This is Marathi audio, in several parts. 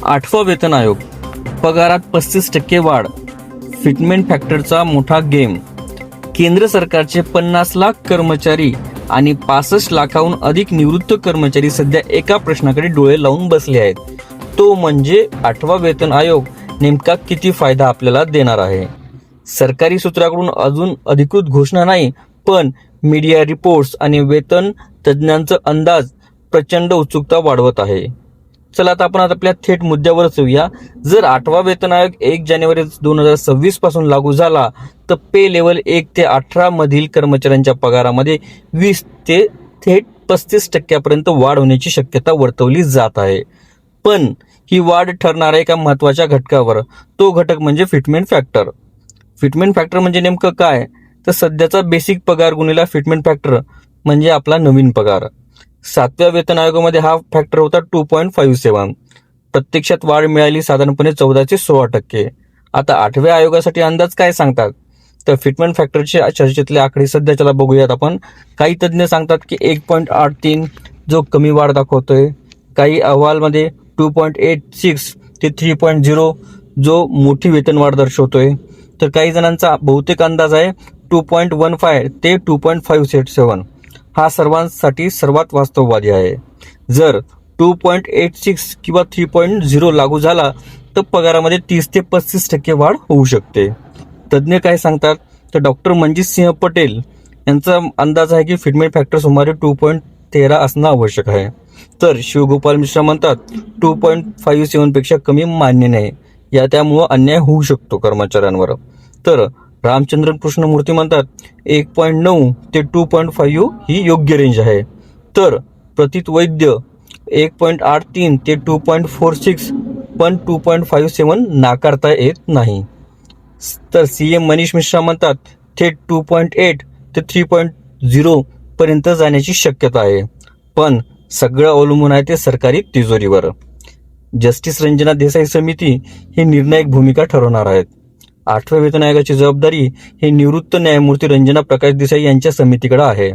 8वा वेतन आयोग, पगारात 35% वाढ, फिटमेंट फॅक्टरचा मोठा गेम. केंद्र सरकारचे 50 लाख कर्मचारी आणि 65 लाखाहून अधिक निवृत्त कर्मचारी सध्या एका प्रश्नाकडे डोळे लावून बसले आहेत. तो म्हणजे 8वा वेतन आयोग नेमका किती फायदा आपल्याला देणार आहे. सरकारी सूत्राकडून अजून अधिकृत घोषणा नाही, पण मीडिया रिपोर्ट्स आणि वेतन तज्ज्ञांचा अंदाज प्रचंड उत्सुकता वाढवत आहे. चला आता आपण आपल्या थेट मुद्द्यावरच येऊया. जर 8वा वेतन आयोग 1 जानेवारी 2026 पासून लागू झाला तर पे लेवल 1 ते 18 मधील कर्मचाऱ्यांच्या पगारामध्ये 20 ते थेट 35% पर्यंत वाढ होण्याची शक्यता वर्तवली जात आहे. पण ही वाढ ठरणार आहे एका महत्वाच्या घटकावर. तो घटक म्हणजे फिटमेंट फॅक्टर. फिटमेंट फॅक्टर म्हणजे नेमकं काय, तर सध्याचा बेसिक पगार गुणिला फिटमेंट फॅक्टर म्हणजे आपला नवीन पगार. 7व्या वेतन आयोगामध्ये हा फॅक्टर होता 2.57. प्रत्यक्षात वाढ मिळाली साधारणपणे 14 ते 16%. आता 8व्या आयोगासाठी अंदाज काय सांगतात, तर फिटमेंट फॅक्टरचे चर्चेतले आकडे सध्याच्याला बघूयात आपण. काही तज्ज्ञ सांगतात की 1.83 जो कमी वाढ दाखवतोय. काही अहवालमध्ये 2.86 ते 3.0 जो मोठी वेतन वाढ दर्शवतोय. तर काही जणांचा बहुतेक अंदाज आहे 2.15 ते 2.57. हा सर्वांसाठी सर्वात वास्तववादी आहे. जर 2.86 किंवा 3.0 लागू झाला तर पगारामध्ये 30 ते 35% वाढ होऊ शकते. तज्ज्ञ काय सांगतात, तर डॉक्टर मनजीत सिंह पटेल यांचा अंदाज आहे की फिटमेंट फॅक्टर सुमारे 2.13 असणं आवश्यक आहे. तर शिवगोपाल मिश्रा म्हणतात 2.57 पेक्षा कमी मान्य नाही, त्यामुळं अन्याय होऊ शकतो कर्मचाऱ्यांवर. तर रामचंद्रन कृष्णमूर्ती म्हणतात 1.9 ते 2.5 ही योग्य रेंज आहे. तर प्रतीत वैद्य 1.83 ते 2.46, पण 2.57 नाकारता येत नाही. तर CM मनीष मिश्रा म्हणतात थेट 2.8 ते 3.0 पर्यंत जाण्याची शक्यता आहे. पण सगळं अवलंबून आहे ते सरकारी तिजोरीवर. जस्टिस रंजना देसाई समिती ही निर्णायक भूमिका ठरवणार आहेत. 8व्या वेतन आयोगाची जबाबदारी ही निवृत्त न्यायमूर्ती रंजना प्रकाश देसाई यांच्या समितीकडे आहे.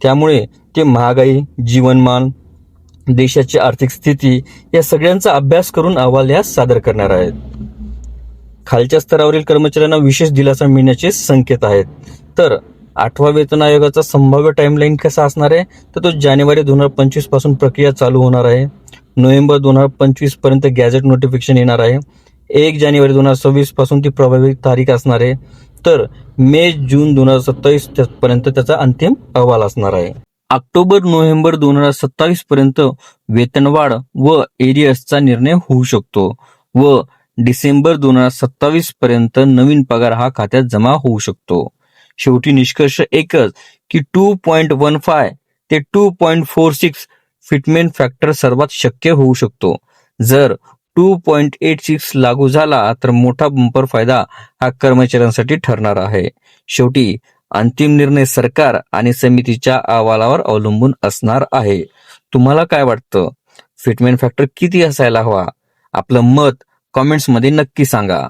त्यामुळे ते महागाई, जीवनमान, देशाची आर्थिक स्थिती या सगळ्यांचा अभ्यास करून अहवाल यास सादर करणार आहेत. खालच्या स्तरावरील कर्मचाऱ्यांना विशेष दिलासा मिळण्याचे संकेत आहेत. तर 8वा वेतन आयोगाचा संभाव्य टाइमलाईन कसा असणार आहे, तर तो जानेवारी 2025 पासून प्रक्रिया चालू होणार आहे. नोव्हेंबर 2025 पर्यंत गॅझेट नोटिफिकेशन येणार आहे. 1 जानेवारी 2026 पासून ती प्रभावी तारीख असणार आहे. तर मे-जून 2027 पर्यंत त्याचा अंतिम अहवाल असणार आहे. ऑक्टोबर-नोव्हेंबर 2027 पर्यंत वेतनवाढ व एरियर्सचा निर्णय होऊ शकतो व डिसेंबर 2027 पर्यंत नवीन पगार हा खात्यात जमा होऊ शकतो. शेवटी निष्कर्ष एकच की 2.15 ते 2.46 फिटमेंट फॅक्टर सर्वात शक्य होऊ शकतो. जर 2.86 लागू झाला तर मोठा बंपर फायदा हा कर्मचाऱ्यांसाठी ठरणार आहे. शेवटी अंतिम निर्णय सरकार आणि समितीच्या अहवालावर अवलंबून असणार आहे. तुम्हाला काय वाटतं, फिटमेंट फॅक्टर किती असायला हवा? आपलं मत कॉमेंट्समध्ये नक्की सांगा.